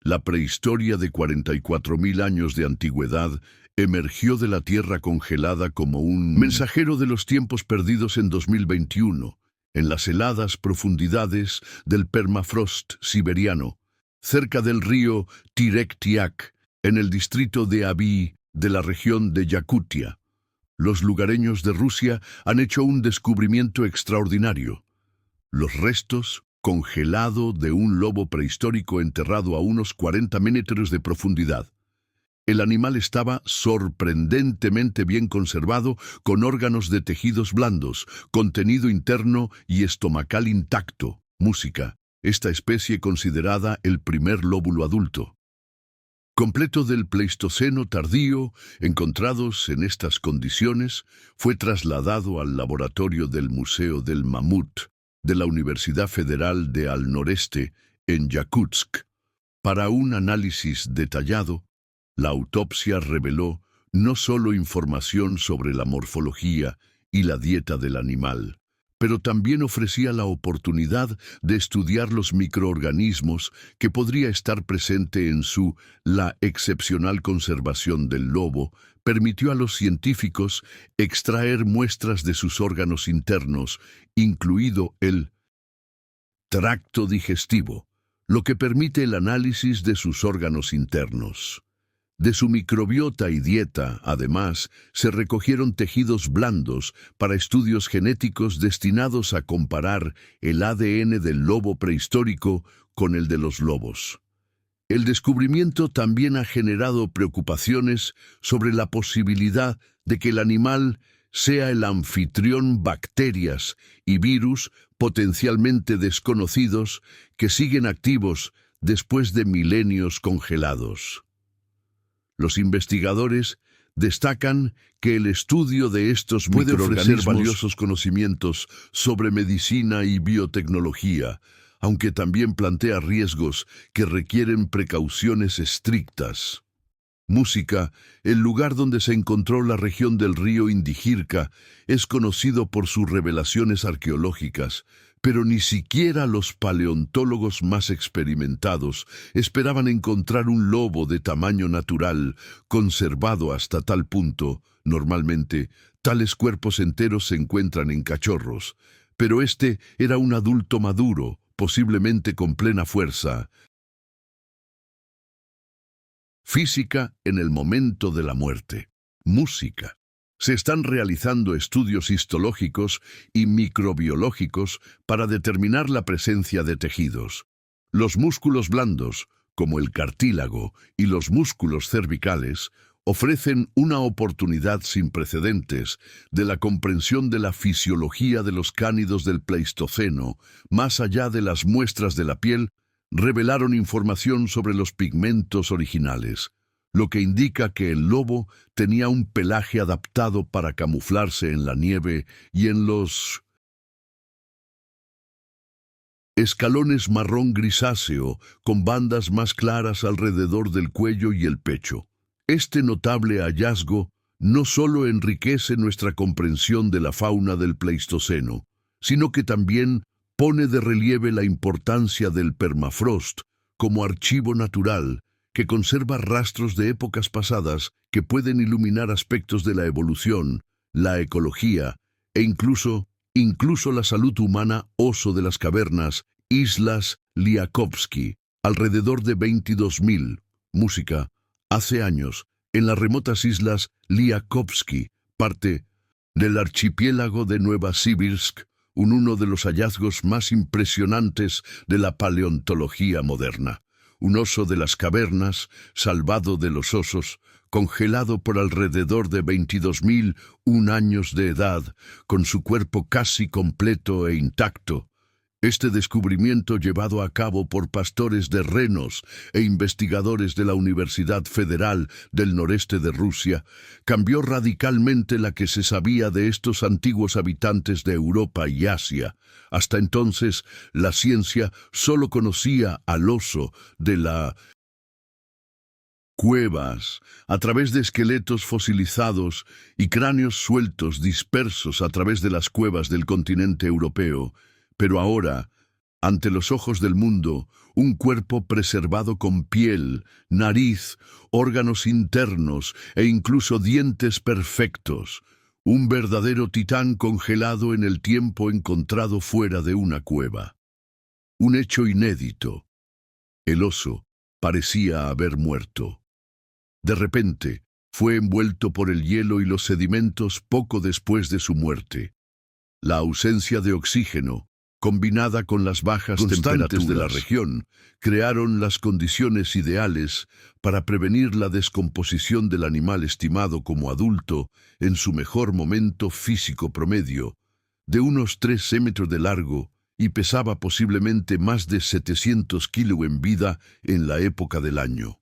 La prehistoria de 44.000 años de antigüedad emergió de la tierra congelada como un mensajero de los tiempos perdidos en 2021, en las heladas profundidades del permafrost siberiano, cerca del río Tirektiak, en el distrito de Aby de la región de Yakutia. Los lugareños de Rusia han hecho un descubrimiento extraordinario: los restos congelado de un lobo prehistórico enterrado a unos 40 metros de profundidad. El animal estaba sorprendentemente bien conservado, con órganos de tejidos blandos, contenido interno y estomacal intacto. Música. Esta especie considerada el primer lóbulo adulto completo del Pleistoceno tardío, encontrados en estas condiciones, fue trasladado al laboratorio del Museo del Mamut de la Universidad Federal de Al Noreste, en Yakutsk, para un análisis detallado. La autopsia reveló no solo información sobre la morfología y la dieta del animal, pero también ofrecía la oportunidad de estudiar los microorganismos que podría estar presente en su. La excepcional conservación del lobo permitió a los científicos extraer muestras de sus órganos internos, incluido el tracto digestivo, lo que permite el análisis de sus órganos internos. De su microbiota y dieta, además, se recogieron tejidos blandos para estudios genéticos destinados a comparar el ADN del lobo prehistórico con el de los lobos. El descubrimiento también ha generado preocupaciones sobre la posibilidad de que el animal sea el anfitrión bacterias y virus potencialmente desconocidos que siguen activos después de milenios congelados. Los investigadores destacan que el estudio de estos puede ofrecer valiosos conocimientos sobre medicina y biotecnología, aunque también plantea riesgos que requieren precauciones estrictas. Música, el lugar donde se encontró la región del río Indigirka, es conocido por sus revelaciones arqueológicas, pero ni siquiera los paleontólogos más experimentados esperaban encontrar un lobo de tamaño natural, conservado hasta tal punto. Normalmente, tales cuerpos enteros se encuentran en cachorros, pero este era un adulto maduro, posiblemente con plena fuerza. Física en el momento de la muerte. Música. Se están realizando estudios histológicos y microbiológicos para determinar la presencia de tejidos. Los músculos blandos, como el cartílago y los músculos cervicales, ofrecen una oportunidad sin precedentes de la comprensión de la fisiología de los cánidos del Pleistoceno. Más allá de las muestras de la piel, revelaron información sobre los pigmentos originales, lo que indica que el lobo tenía un pelaje adaptado para camuflarse en la nieve y en los escalones marrón grisáceo, con bandas más claras alrededor del cuello y el pecho. Este notable hallazgo no solo enriquece nuestra comprensión de la fauna del Pleistoceno, sino que también pone de relieve la importancia del permafrost como archivo natural que conserva rastros de épocas pasadas que pueden iluminar aspectos de la evolución, la ecología e incluso la salud humana. Oso de las cavernas, Islas Liakovsky, alrededor de 22.000. Música. Hace años, en las remotas Islas Liakovsky, parte del archipiélago de Nueva Sibirsk, uno de los hallazgos más impresionantes de la paleontología moderna. Un oso de las cavernas, salvado de los osos, congelado por alrededor de 22.001 años de edad, con su cuerpo casi completo e intacto. Este descubrimiento, llevado a cabo por pastores de renos e investigadores de la Universidad Federal del Noreste de Rusia, cambió radicalmente la que se sabía de estos antiguos habitantes de Europa y Asia. Hasta entonces, la ciencia solo conocía al oso de las cuevas a través de esqueletos fosilizados y cráneos sueltos dispersos a través de las cuevas del continente europeo. Pero ahora, ante los ojos del mundo, un cuerpo preservado con piel, nariz, órganos internos e incluso dientes perfectos. Un verdadero titán congelado en el tiempo encontrado fuera de una cueva. Un hecho inédito. El oso parecía haber muerto. De repente, fue envuelto por el hielo y los sedimentos poco después de su muerte. La ausencia de oxígeno, combinada con las bajas temperaturas de la región, crearon las condiciones ideales para prevenir la descomposición del animal estimado como adulto en su mejor momento físico promedio, de unos 13 metros de largo, y pesaba posiblemente más de 700 kilos en vida en la época del año.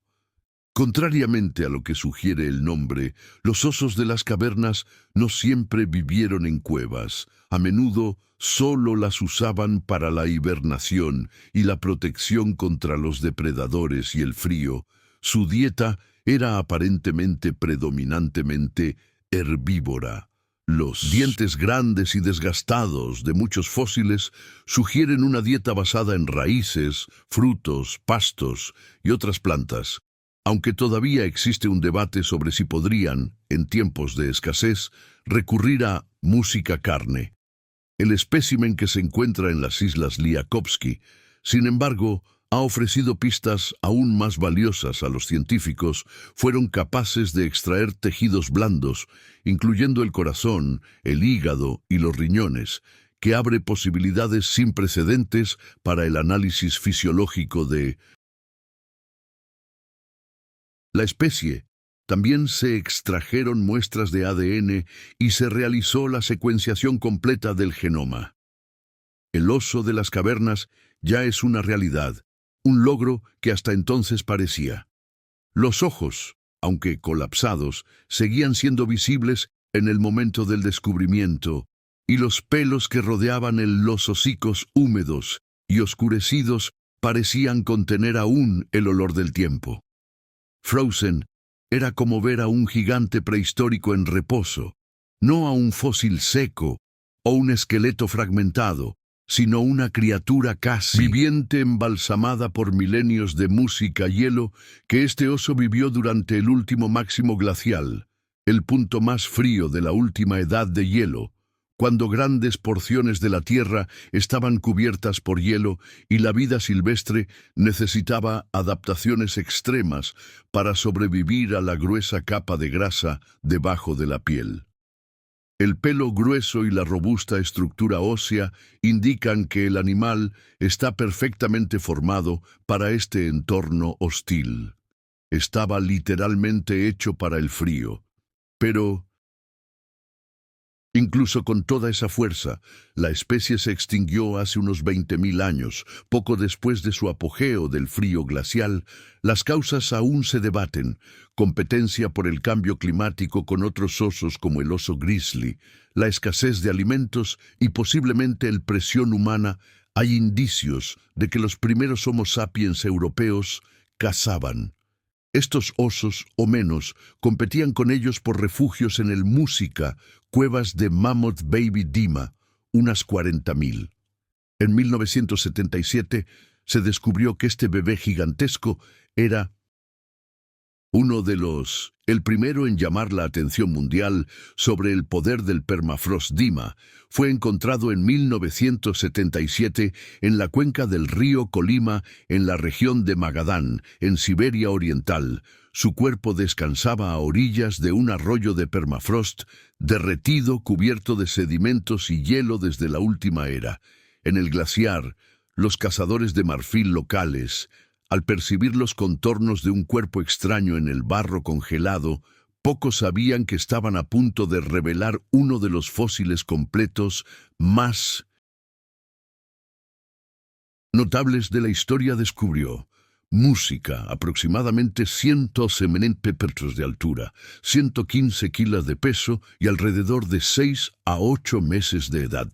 Contrariamente a lo que sugiere el nombre, los osos de las cavernas no siempre vivieron en cuevas. A menudo solo las usaban para la hibernación y la protección contra los depredadores y el frío. Su dieta era aparentemente predominantemente herbívora. Los dientes grandes y desgastados de muchos fósiles sugieren una dieta basada en raíces, frutos, pastos y otras plantas, aunque todavía existe un debate sobre si podrían, en tiempos de escasez, recurrir a música carne. El espécimen que se encuentra en las Islas Liakovsky, sin embargo, ha ofrecido pistas aún más valiosas a los científicos. Fueron capaces de extraer tejidos blandos, incluyendo el corazón, el hígado y los riñones, que abre posibilidades sin precedentes para el análisis fisiológico de la especie. También se extrajeron muestras de ADN y se realizó la secuenciación completa del genoma. El oso de las cavernas ya es una realidad, un logro que hasta entonces parecía. Los ojos, aunque colapsados, seguían siendo visibles en el momento del descubrimiento, y los pelos que rodeaban los hocicos húmedos y oscurecidos parecían contener aún el olor del tiempo. Frozen era como ver a un gigante prehistórico en reposo, no a un fósil seco o un esqueleto fragmentado, sino una criatura casi viviente embalsamada por milenios de música y hielo que este oso vivió durante el último máximo glacial, el punto más frío de la última edad de hielo, cuando grandes porciones de la Tierra estaban cubiertas por hielo y la vida silvestre necesitaba adaptaciones extremas para sobrevivir a la gruesa capa de grasa debajo de la piel. El pelo grueso y la robusta estructura ósea indican que el animal está perfectamente formado para este entorno hostil. Estaba literalmente hecho para el frío. Pero, incluso con toda esa fuerza, la especie se extinguió hace unos 20.000 años, poco después de su apogeo del frío glacial. Las causas aún se debaten: competencia por el cambio climático con otros osos como el oso grizzly, la escasez de alimentos y posiblemente la presión humana. Hay indicios de que los primeros Homo sapiens europeos cazaban. Estos osos, o menos, competían con ellos por refugios en el Mujica, cuevas de Mammoth Baby Dima, unas 40.000. En 1977 se descubrió que este bebé gigantesco era el primero en llamar la atención mundial sobre el poder del permafrost Dima. Fue encontrado en 1977 en la cuenca del río Colima, en la región de Magadán, en Siberia Oriental. Su cuerpo descansaba a orillas de un arroyo de permafrost derretido, cubierto de sedimentos y hielo desde la última era. En el glaciar, los cazadores de marfil locales, al percibir los contornos de un cuerpo extraño en el barro congelado, pocos sabían que estaban a punto de revelar uno de los fósiles completos más notables de la historia. Descubrió música, aproximadamente 111 metros de altura, 115 kilos de peso y alrededor de 6 a 8 meses de edad.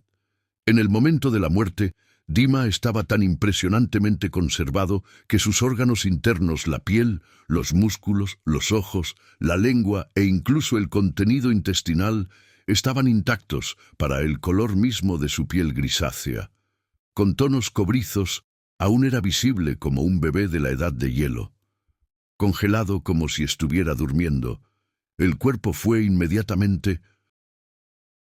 En el momento de la muerte, Dima estaba tan impresionantemente conservado que sus órganos internos, la piel, los músculos, los ojos, la lengua e incluso el contenido intestinal estaban intactos para el color mismo de su piel grisácea. Con tonos cobrizos, aún era visible como un bebé de la edad de hielo. Congelado como si estuviera durmiendo, el cuerpo fue inmediatamente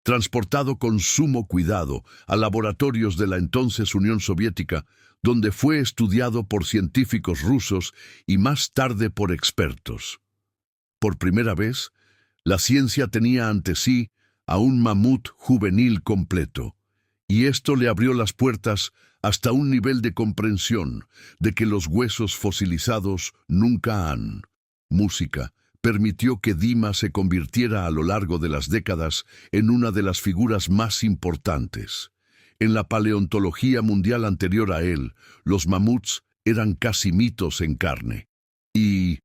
transportado con sumo cuidado a laboratorios de la entonces Unión Soviética, donde fue estudiado por científicos rusos y más tarde por expertos. Por primera vez, la ciencia tenía ante sí a un mamut juvenil completo, y esto le abrió las puertas hasta un nivel de comprensión de que los huesos fosilizados nunca han. Música permitió que Dima se convirtiera a lo largo de las décadas en una de las figuras más importantes. En la paleontología mundial anterior a él, los mamuts eran casi mitos en carne. Y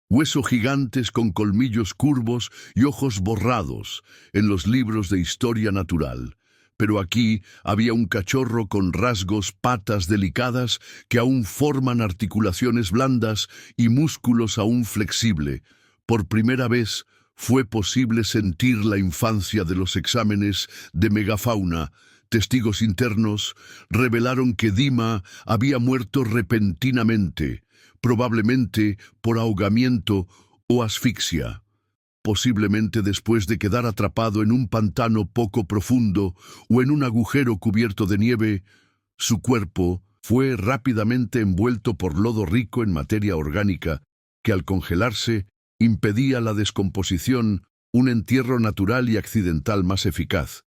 huesos gigantes con colmillos curvos y ojos borrados en los libros de historia natural. pero aquí había un cachorro con rasgos, patas delicadas que aún forman articulaciones blandas y músculos aún flexibles. Por primera vez fue posible sentir la infancia de los exámenes de megafauna. Testigos internos revelaron que Dima había muerto repentinamente, probablemente por ahogamiento o asfixia. Posiblemente después de quedar atrapado en un pantano poco profundo o en un agujero cubierto de nieve, su cuerpo fue rápidamente envuelto por lodo rico en materia orgánica que al congelarse impedía la descomposición, un entierro natural y accidental más eficaz.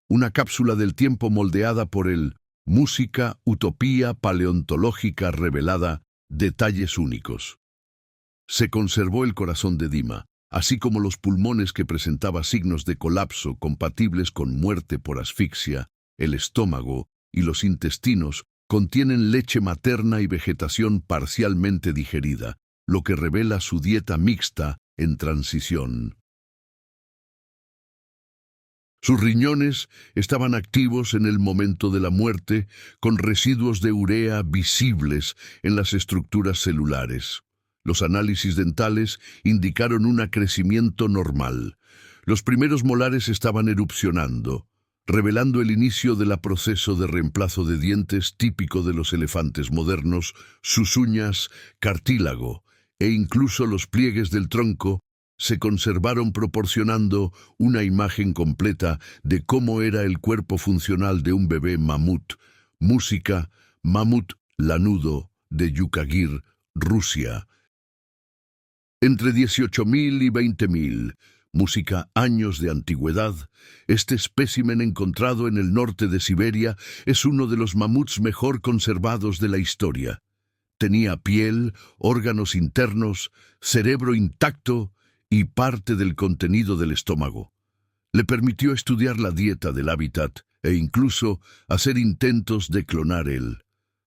Una cápsula del tiempo moldeada por el música, utopía paleontológica revelada, detalles únicos. Se conservó el corazón de Dima, así como los pulmones que presentaba signos de colapso compatibles con muerte por asfixia. El estómago y los intestinos contienen leche materna y vegetación parcialmente digerida, lo que revela su dieta mixta en transición. Sus riñones estaban activos en el momento de la muerte, con residuos de urea visibles en las estructuras celulares. Los análisis dentales indicaron un crecimiento normal. Los primeros molares estaban erupcionando, revelando el inicio del proceso de reemplazo de dientes típico de los elefantes modernos, sus uñas, cartílago e incluso los pliegues del tronco se conservaron, proporcionando una imagen completa de cómo era el cuerpo funcional de un bebé mamut. Música, Mamut lanudo, de Yukagir, Rusia. Entre 18.000 y 20.000, música años de antigüedad, este espécimen encontrado en el norte de Siberia es uno de los mamuts mejor conservados de la historia. Tenía piel, órganos internos, cerebro intacto y parte del contenido del estómago. Le permitió estudiar la dieta del hábitat e incluso hacer intentos de clonar él.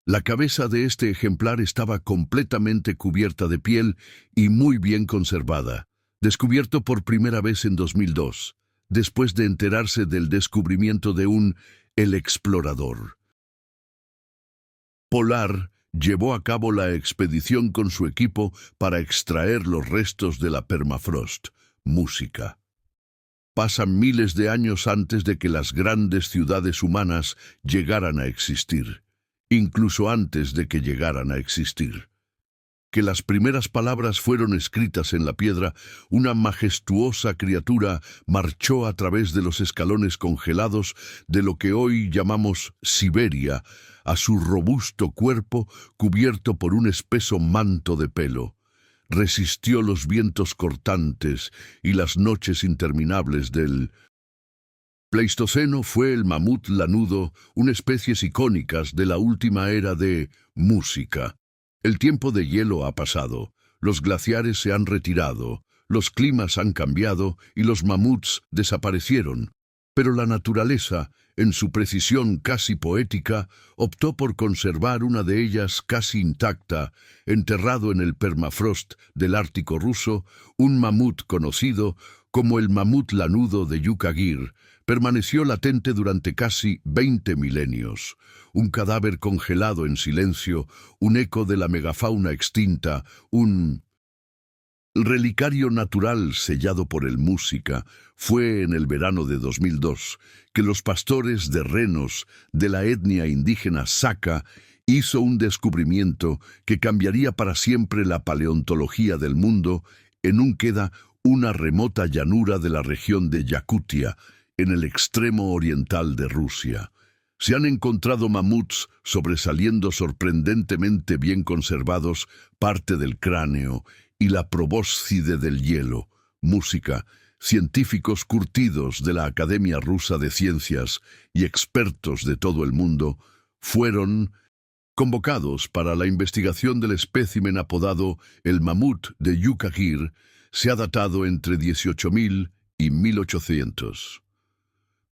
La cabeza de este ejemplar estaba completamente cubierta de piel y muy bien conservada, descubierto por primera vez en 2002, después de enterarse del descubrimiento de el explorador polar. Llevó a cabo la expedición con su equipo para extraer los restos de la permafrost. Música. Pasan miles de años antes de que las grandes ciudades humanas llegaran a existir, incluso antes de que llegaran a existir. Que las primeras palabras fueron escritas en la piedra, una majestuosa criatura marchó a través de los escalones congelados de lo que hoy llamamos Siberia, a su robusto cuerpo cubierto por un espeso manto de pelo. Resistió los vientos cortantes y las noches interminables del Pleistoceno. Fue el mamut lanudo, una especie icónicas de la última era de música. El tiempo de hielo ha pasado, los glaciares se han retirado, los climas han cambiado y los mamuts desaparecieron. Pero la naturaleza, en su precisión casi poética, optó por conservar una de ellas casi intacta, enterrado en el permafrost del Ártico ruso, un mamut conocido como el mamut lanudo de Yukagir. Permaneció latente durante casi 20 milenios. Un cadáver congelado en silencio, un eco de la megafauna extinta, un relicario natural sellado por el música. Fue en el verano de 2002 que los pastores de renos de la etnia indígena Saka hizo un descubrimiento que cambiaría para siempre la paleontología del mundo. Queda una remota llanura de la región de Yakutia, en el extremo oriental de Rusia. Se han encontrado mamuts sobresaliendo sorprendentemente bien conservados, parte del cráneo y la probóscide del hielo. Música. Científicos curtidos de la Academia Rusa de Ciencias y expertos de todo el mundo fueron convocados para la investigación del espécimen apodado el mamut de Yukagir. Se ha datado entre 18.000 y 1800.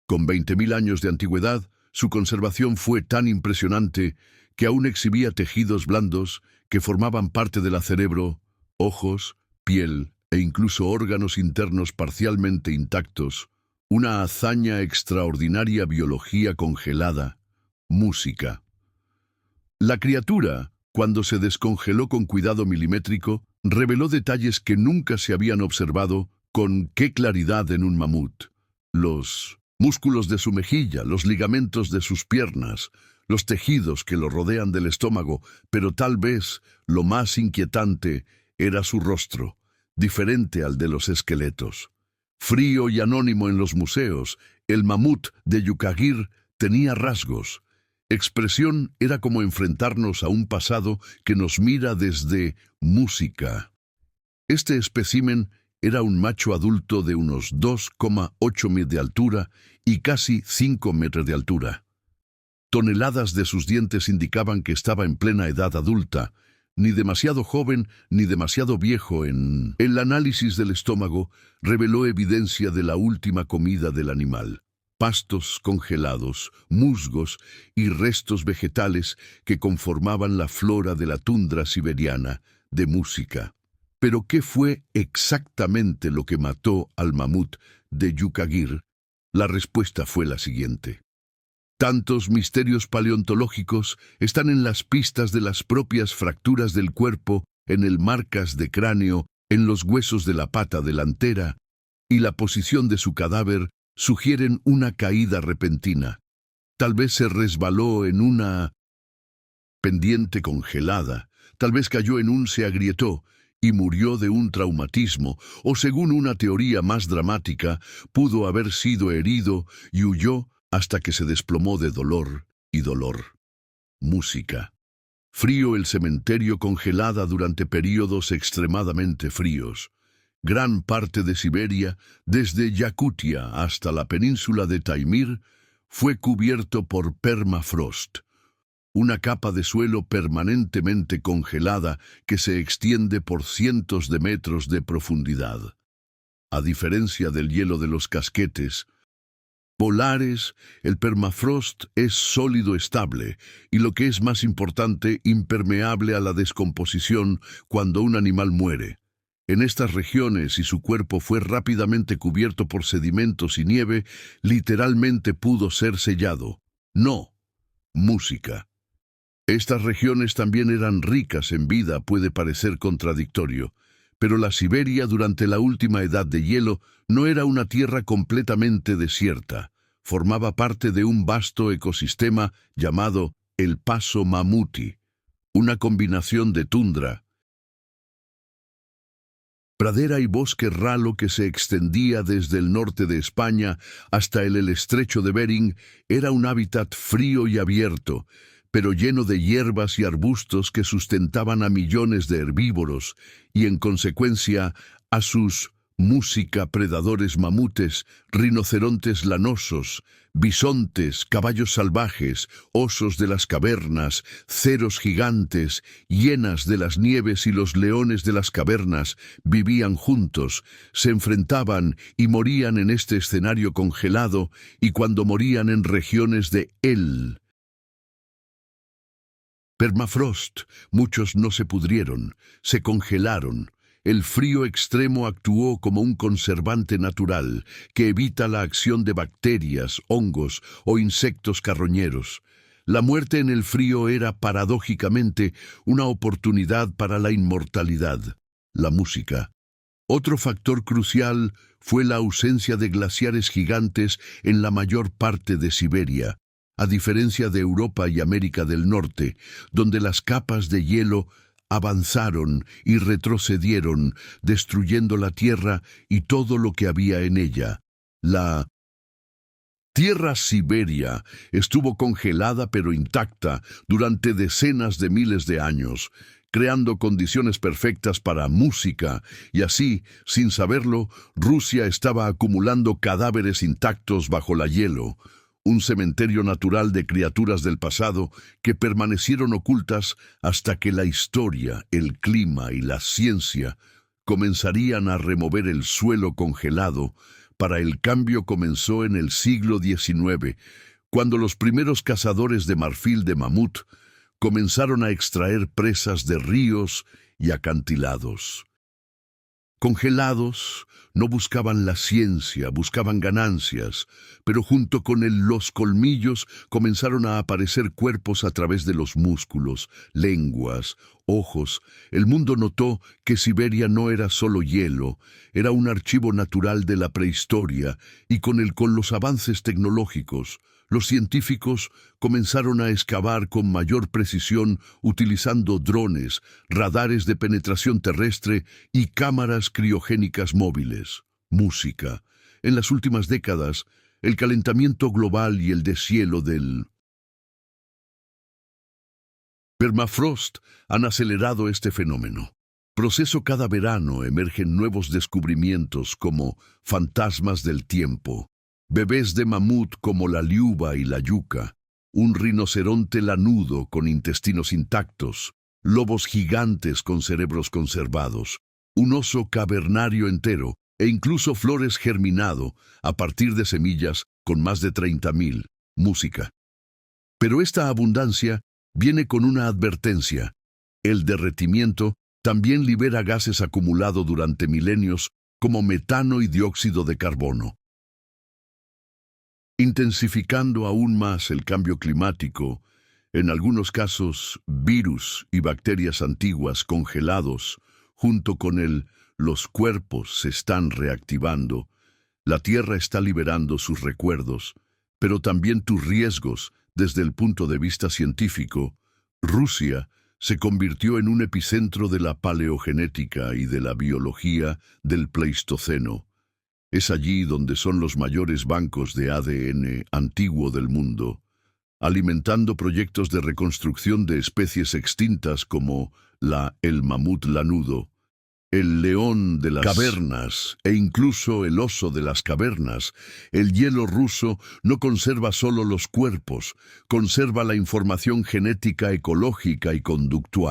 Con 20.000 años de antigüedad, su conservación fue tan impresionante que aún exhibía tejidos blandos que formaban parte del cerebro, ojos, piel e incluso órganos internos parcialmente intactos. Una hazaña extraordinaria, biología congelada, música. La criatura, cuando se descongeló con cuidado milimétrico, reveló detalles que nunca se habían observado con qué claridad en un mamut. Los músculos de su mejilla, los ligamentos de sus piernas, los tejidos que lo rodean del estómago, pero tal vez lo más inquietante era su rostro, diferente al de los esqueletos. Frío y anónimo en los museos, el mamut de Yukagir tenía rasgos. Expresión era como enfrentarnos a un pasado que nos mira desde música. Este espécimen era un macho adulto de unos 2,8 metros de altura y casi 5 metros de altura. Toneladas de sus dientes indicaban que estaba en plena edad adulta, ni demasiado joven ni demasiado viejo. El análisis del estómago reveló evidencia de la última comida del animal. Pastos congelados, musgos y restos vegetales que conformaban la flora de la tundra siberiana, de música. Pero ¿qué fue exactamente lo que mató al mamut de Yukagir? La respuesta fue la siguiente. Tantos misterios paleontológicos están en las pistas de las propias fracturas del cuerpo, en el marcas de cráneo, en los huesos de la pata delantera, y la posición de su cadáver sugieren una caída repentina. Tal vez se resbaló en una pendiente congelada, tal vez cayó se agrietó y murió de un traumatismo, o según una teoría más dramática, pudo haber sido herido y huyó hasta que se desplomó de dolor y dolor. Música. Frío el cementerio congelada durante períodos extremadamente fríos. Gran parte de Siberia, desde Yakutia hasta la península de Taimir, fue cubierto por permafrost, una capa de suelo permanentemente congelada que se extiende por cientos de metros de profundidad. A diferencia del hielo de los casquetes polares, el permafrost es sólido estable y, lo que es más importante, impermeable a la descomposición cuando un animal muere. En estas regiones, si su cuerpo fue rápidamente cubierto por sedimentos y nieve, literalmente pudo ser sellado. No. Música. Estas regiones también eran ricas en vida, puede parecer contradictorio, pero la Siberia durante la última edad de hielo no era una tierra completamente desierta. Formaba parte de un vasto ecosistema llamado el Paso Mamuti, una combinación de tundra, pradera y bosque ralo que se extendía desde el norte de España hasta el estrecho de Bering. Era un hábitat frío y abierto, pero lleno de hierbas y arbustos que sustentaban a millones de herbívoros y, en consecuencia, a sus música predadores mamutes, rinocerontes lanosos, bisontes, caballos salvajes, osos de las cavernas, ceros gigantes, hienas de las nieves y los leones de las cavernas vivían juntos, se enfrentaban y morían en este escenario congelado, y cuando morían en regiones de permafrost, muchos no se pudrieron, se congelaron. El frío extremo actuó como un conservante natural que evita la acción de bacterias, hongos o insectos carroñeros. La muerte en el frío era, paradójicamente, una oportunidad para la inmortalidad. La música. Otro factor crucial fue la ausencia de glaciares gigantes en la mayor parte de Siberia, a diferencia de Europa y América del Norte, donde las capas de hielo avanzaron y retrocedieron, destruyendo la tierra y todo lo que había en ella. La tierra Siberia estuvo congelada pero intacta durante decenas de miles de años, creando condiciones perfectas para música, y así, sin saberlo, Rusia estaba acumulando cadáveres intactos bajo la hielo, un cementerio natural de criaturas del pasado que permanecieron ocultas hasta que la historia, el clima y la ciencia comenzarían a remover el suelo congelado. Para el cambio comenzó en el siglo XIX, cuando los primeros cazadores de marfil de mamut comenzaron a extraer presas de ríos y acantilados. Congelados, no buscaban la ciencia, buscaban ganancias, pero junto con los colmillos comenzaron a aparecer cuerpos a través de los músculos, lenguas, ojos. El mundo notó que Siberia no era solo hielo, era un archivo natural de la prehistoria, y con los avances tecnológicos, los científicos comenzaron a excavar con mayor precisión utilizando drones, radares de penetración terrestre y cámaras criogénicas móviles. Música. En las últimas décadas, el calentamiento global y el deshielo del permafrost han acelerado este fenómeno. Proceso cada verano emergen nuevos descubrimientos como fantasmas del tiempo, bebés de mamut como la liuba y la yuca, un rinoceronte lanudo con intestinos intactos, lobos gigantes con cerebros conservados, un oso cavernario entero e incluso flores germinado a partir de semillas con más de 30.000. Música. Pero esta abundancia viene con una advertencia. El derretimiento también libera gases acumulados durante milenios como metano y dióxido de carbono. Intensificando aún más el cambio climático, en algunos casos virus y bacterias antiguas congelados, junto con los cuerpos se están reactivando, la Tierra está liberando sus recuerdos, pero también tus riesgos desde el punto de vista científico. Rusia se convirtió en un epicentro de la paleogenética y de la biología del Pleistoceno. Es allí donde son los mayores bancos de ADN antiguo del mundo, alimentando proyectos de reconstrucción de especies extintas como el mamut lanudo, el león de las cavernas e incluso el oso de las cavernas. El hielo ruso no conserva solo los cuerpos, conserva la información genética, ecológica y conductual.